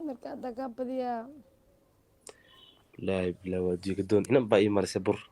marka hadda kaa badiyaa لا بلا وديك دون هنا باي مرسبر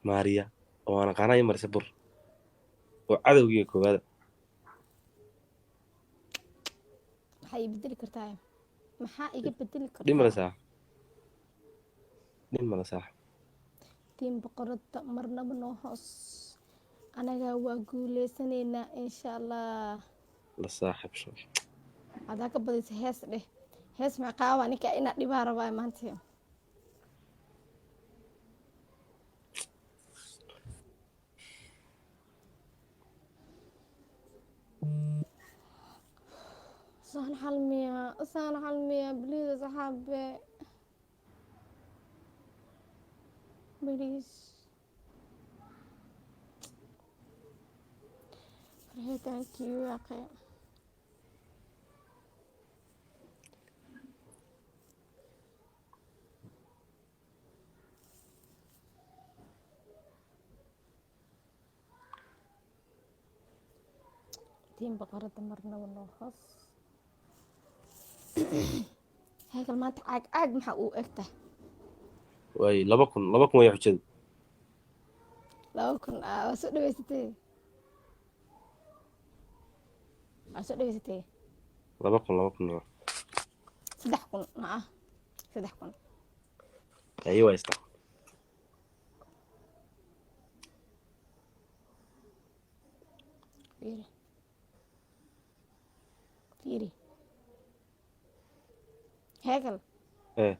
ماريا وانا قانا مرسبر وعدوغي كوبادا maxaa ii bedeli kartaa maxaa iga bedeli دي kartaa مرساح دي مرساح tiin boqorada marnaba noo hoos anaga waa guuleysanaynaa insha allah لصاحب شو hadaa ka badisa hees dheh hees maqaawa ninka inaad dhibaa rabaa maanta saan xalmiya biliida saxaabe beliis farxitaankii waaqe tiin boqorada marnaba noo hoos heekal maanta caag maxaa uu egta واي لبكن ويا حجد 2,000 waa soo dhaweysatee waa soo dhaweysatee لبكن يا 3,000 maa 3,000 ايوه يستح fiiri fiiri heekal ايه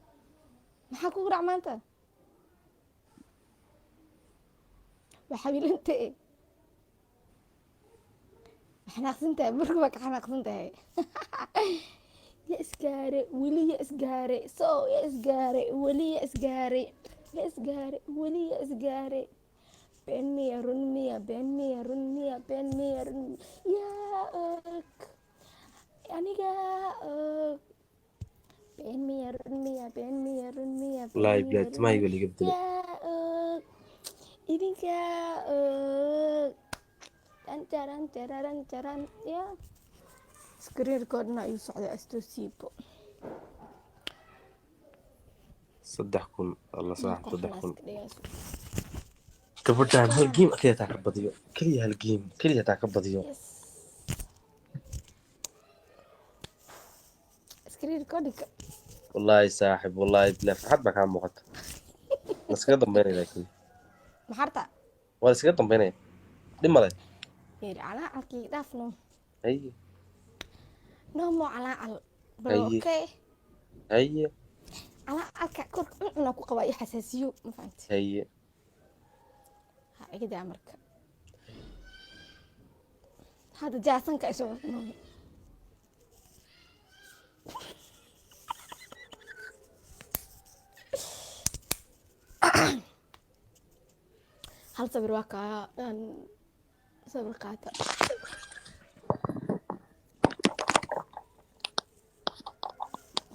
maxaa kugu dhac maanta waa xabiilantee xanaaqsan tahay marka waa ka xanaaqsan tahay ya isgaare weli ya isgaare soo ya isgaare weli ya isgaare ya isgaare weli ya isgaare been miya run miya been miya run miya been miya run yaa og aniga og been miya run miya been miya run miya والله بلاد ما يقول لي قبل yaa og idinka og jaran ya iskariirkoodna ayuu socday astoo siibo 3,000 الله صاحب 3,000 dhigayso كبردان هالجيم كليا تاك بديو كليا هالجيم كليا تاك بديو yes iskariirkoodhika والله صاحب والله بلا فرحت بك عم وقت بس كده ضمبيني لكن maxarta ولا سكت ضمبيني لما لا yiri calaacalkii dhaafno هي noomo calaacal هي balokee هي calaacalka kor cuncuna ku qabaa iyo xasaasiyo ma fahanti هي ha iga daa marka hadda jaasanka isoo hal sabir waa kaa sabir qaata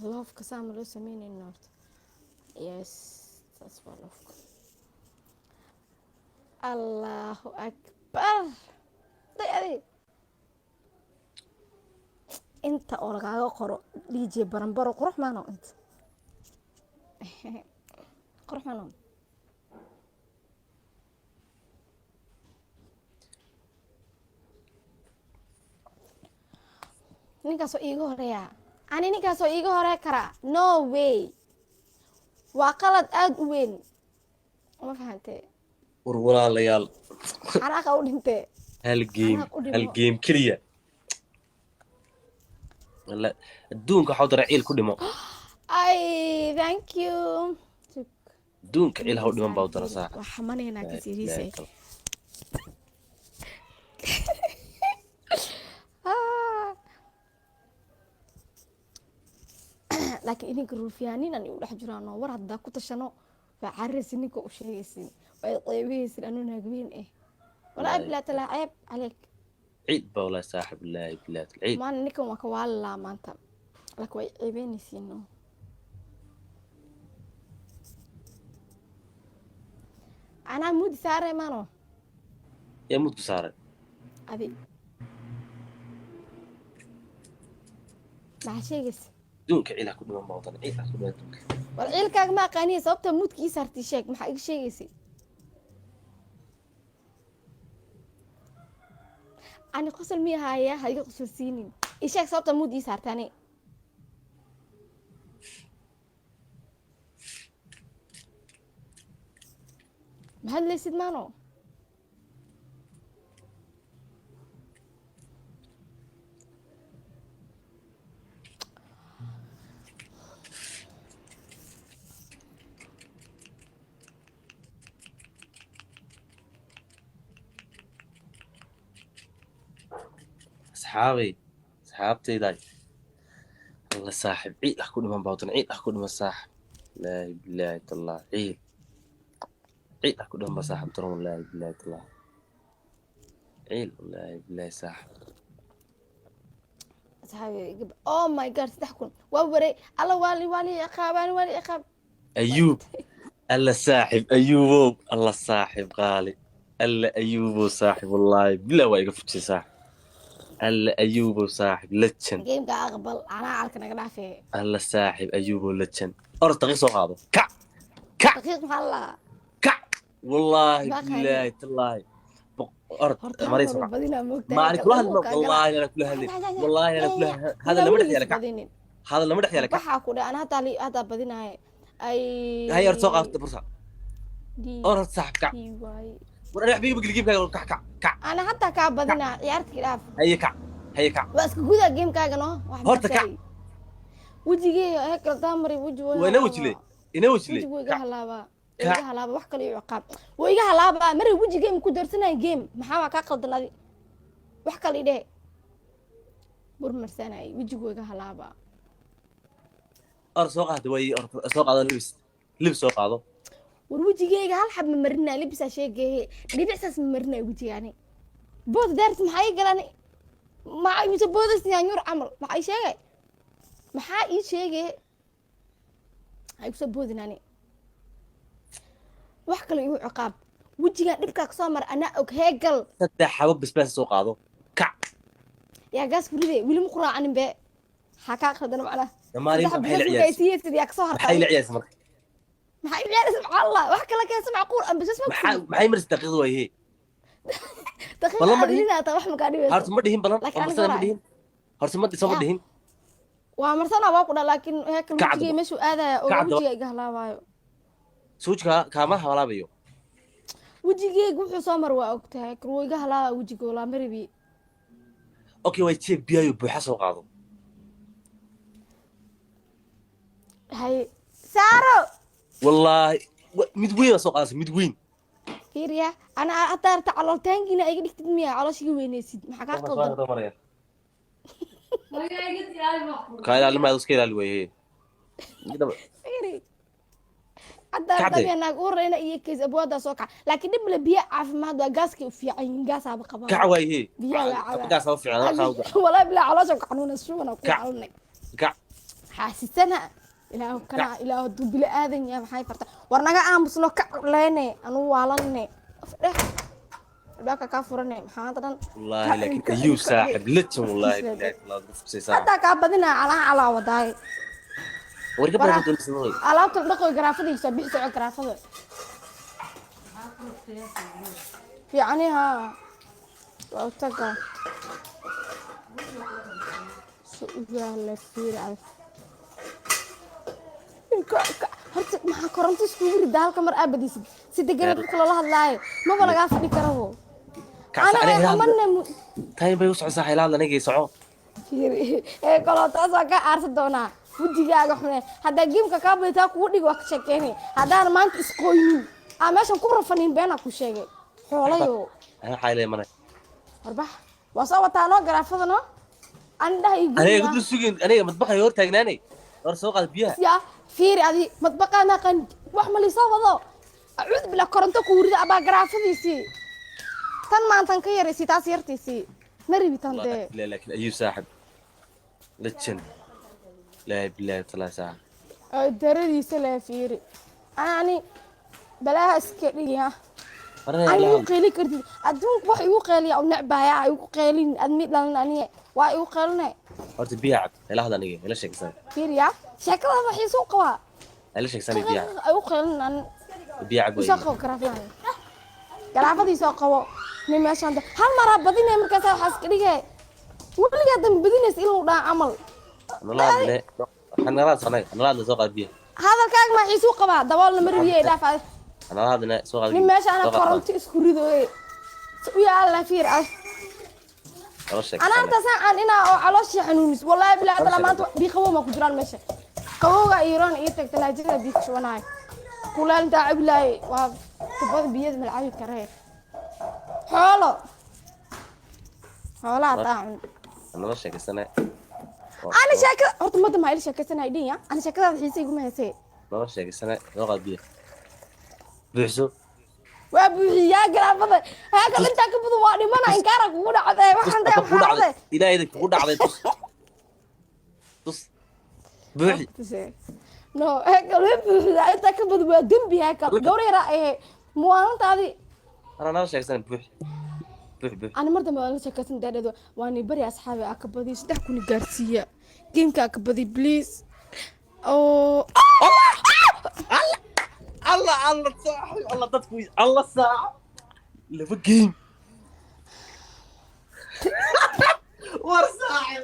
loofka saama loo sameynayna horta yes saas waa loofka allahu akbar day adi inta oo lagaaga qoro dj baranbaro qurux maano inta qurux maano ninkaasoo iiga horeeya ani ninkaasoo iiga horey karaa no way waa qalad aada u weyn ma fahantee ولا ليال xanaaqa u dhintee هالجيم xanaaq u dhimo هالجيم كليا لا دونك حاضر عيل كل ما ay thank you دونك عيل هود من باودر صح waa xamanaynaa ka siiriisay laakiin idinka ruufyaaninan u dhex jiraan oo war haddaa ku tashano waa cararaysin ninka u sheegaysin way qeybahaysin anuu naagweyn eh walaa bilaata laa ceeb caleyk عيد باولا صاحب الله بلاد العيد maana ninkan waa ka waalilaa maanta laakiin way ceebeynaysiin no anaa muudi saare maano يا موت صار adi maxaa sheegaysa دونك عيلها كل ما موطن عيلها كل ما دونك war ciilkaaga ma aqaaniya sababta muudka ii saartay sheeg maxaa iga sheegaysay ani qosol miya haaya ha iga qosol siinin ii sheeg sababta muud ii saartani ma hadlaysid maano أصحابتي داي الله صاحب عيلها كل ما موطن عيلها كل ما صاحب لا بالله الله عيلها كل ما صاحب ترى لا بالله الله عيل والله بالله صاحب asxaabi oh my god 3 kun waa waray alla waali ciqaabaan waali ciqaab أيوب الله صاحب أيوب الله صاحب غالي الله أيوب صاحب والله بالله واقف في صاحب الله أيوب صاحب لتشن جيمka aqbal anaa calka naga dhaafee الله صاحب أيوب لتشن أرد تغيص هذا كع daqiiq maxaa la كع والله باقي بالله تالله أرد horta مريض hal mar badina moogtahay ما عليك كل هذا والله أنا كل هذا والله أنا كل هذا اللي مدح يا لك هذا اللي مدح يا لك waxaa ku dhahay ana hadaa badinahay ay هاي أرد سوق فرصة dii أرد صاحب كع waay وأنا أحبك بقلقيب كع كع كع ana hataa kaa badinaa ciyaartii dhaaf هي كع هي كع waa iska gudaa gamekaaga no horta kac wejigee hekal daamari weji وأنا وجلي إنا وجلي wejigu iga halaabaa iga halaaba wax kale iyo ciqaab way iga halaabaa mari weji game ku darsanay game maxaa waa ka qaldanadi wax kale idhe burmarsanay wejigu iga halaabaa أرد سوق هذا وي أرد سوق هذا لبس سوق هذا war wejigeyga hal xab ma marinaa libisaa sheegeehe dhibicsaas ma marinaa wejigaani bood daarti maxaa ii galani maxaa mise boodas yaanyuur camal maxaa ii sheegay maxaa ii sheegay maxaa igu soo boodinaani wax kale igu ciqaab wejigaan dhibkaa kasoo mara anaa og heegal saddex xabab basbaas soo qaado kac yaa gaas kuride weli ma quraacanin be maxaa kaa qaldana macnaha dhammaaniinta maxay la ciyaaraysaa siyeesid yaa kasoo maxay hartay la ciyaaraysaa marka maxay ciyaaraysa maxaa allah wax kale keesa macquul aan basas ma maxay maris daqiiqad waayee daqiiqa Balan ma dhihin? adilina taa wax makaa dhibayso horta ma dhihin balan Laakiin aniga marsada ma waa- dhihin horta ma dhiso ma Ya. dhihin waa marsana waa ku dha laakiin heekal Kacdo. wejigay meeshuu aadaya oo Kacdo. wejiga iga halaabaayo suujka kaama hawlaabayo wejigeyga wuxuu soo mar waa ogtahay kar wuu iga halaabaa wejiga walaa maribi okay way jeeb biyayo buuxa soo qaado hay saaro wallaahi mid weyn soo qaadaysa mid weyn fiiriya ana hataa arta calooltaankiina iga dhigtid miya calooshiga weynaysid maxaa kaa qaldan kaa ilaali maad iska ilaali waayee fiiri hataa Kacday. arta naag ureyna iyo keys abwaadaa soo kaca laakiin dhib le biyo caafimaad waa gaaskay u fiican yihiin gaasaaba qabaa kac waayee biyaha waa cabaa. gaas oo fiican qaawda walaa bilaa caloosha ku xanuuna shubana ku Kac. xanuunay kac xaasisana ilaahu kana ilaahu duu bila aadan yahay maxay farta war naga aamusno ka leene anu waalanne afdhex albaabka kaa furane maxaa hadda dhan wallaahi laakiin ayuu saaxib lajin wallaahi billahi la dufsay saaxib hataa kaa badinaa calaa wadaay warka baa doonaysaa alaabta dhaqoy garaafadii soo bixi soco garaafada fiicani haa waa utaga la fiiri alf horta maxaa koronto iskugu rida halka mar aabadiisid si degan dadka loola hadlaayo maba lagaa fadhi karabo ana amane tayn bay u socosaa xeelaad anigay soco fiiri ee kolootaas waa ka aarsan doonaa wejigaaga xune haddaa geemka kaa baditaa kugu dhig waa ka sheekeynay haddaan maanta isqooynin aa meeshan ku rafanin beenaa ku sheegay xoolayo ana xaylay manay warbax waa soo wataa noo garaafada no ani dhaha ii aniga gudiya gudu sugin aniga madbaxay hor taagnaanay hor soo qaad biyaha ya fiiri adi madbaqaana qan wax ma liisoo wado acuud bila koronto ku rida abaa garaafadiisii tan maantan ka yaraysii taas yartiisii ma ribi tan dee لا لكن أيوب صاحب لتشن لا بالله طلع ساعة ay daradiisa lee fiiri ani balaaha iska dhigiya أنا ani لا igu qeeli kartid adduunku wax igu qeeliya u necbaaya igu qeelin admi dhalan aniga waa igu qeelinay horta biya cab ila hadan iga ila sheegsan fiiriya sheekada waxay soo qabaa ila sheegsan biya ay u qeelinan biya cab soo qabo garaafan garaafadii soo qabo nin meeshan hal mar badinay markaas waxa iska dhigay waliga dan badinays ilaa dhaan amal nalaadne nalaadne soo qaad biya hadalkaaga ma xiisu qabaa daboolna mariyay dhaafay nalaadne soo qaad nin meeshan ana koronto isku ridooy يا الله فير أنا أنت ساعة أنا على حنونس والله بلا عدل ما بيخوه ما كجران ماشي قوة إيران إيتك تلاجة بيكشوناي كل أنت عبلاي وتبغى بيد من العبي كريه حالا طاعم أنا ما شاكي سنة أنا شاكة أرتم مدة ما إلي شاكة سنة هيدية أنا شاكة هذا حيسي يقوم هسي أنا ما شاكي سنة لغة بيه بيحسو وابوحيا قرافة هاك انت كبدو وادي مانا انكارك ودا عدي waxaan day waxaan ilaahay ku dhacday tus buuxi no هاك buuxida inta kabadو waa dambi هاك gawreera ee muwaantaadi ana sheegsan buuxi ana mar dambe aan sheekaysan daadado waani bari asxaabi akabadi 3 kun gaarsiya geemka akabadi please oo الله صاحب الله تدكوي الله ساعة لفا جيم ور صاحب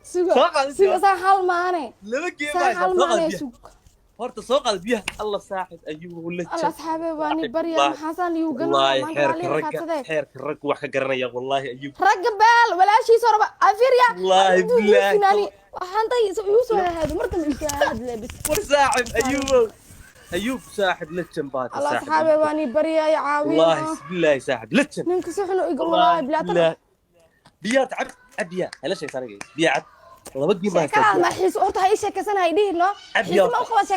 سوق صاحب حال ماني لفا جيم حال ماني سوق هورتا سوق البيه الله صاحب أيوه ولا الله صاحبي واني بريا حسن يوغن والله حيرك الرك وحكا قرنيا والله أيوه رقبال ولا شيء صار أفيريا والله بالله وحنطي يوسف هذا مرتم الكاد لابس ور صاحب أيوه أيوب صاحب لتشن بات الله صحابي واني بريا يا عاوي والله بالله صاحب لتشن ننك سحنو يقول والله بلا بيات عب أبيا هلا شيء صار بيات والله بدي ما ما حيس أورت هاي شكل سنة هيدي لا حيس ما أخوة شكل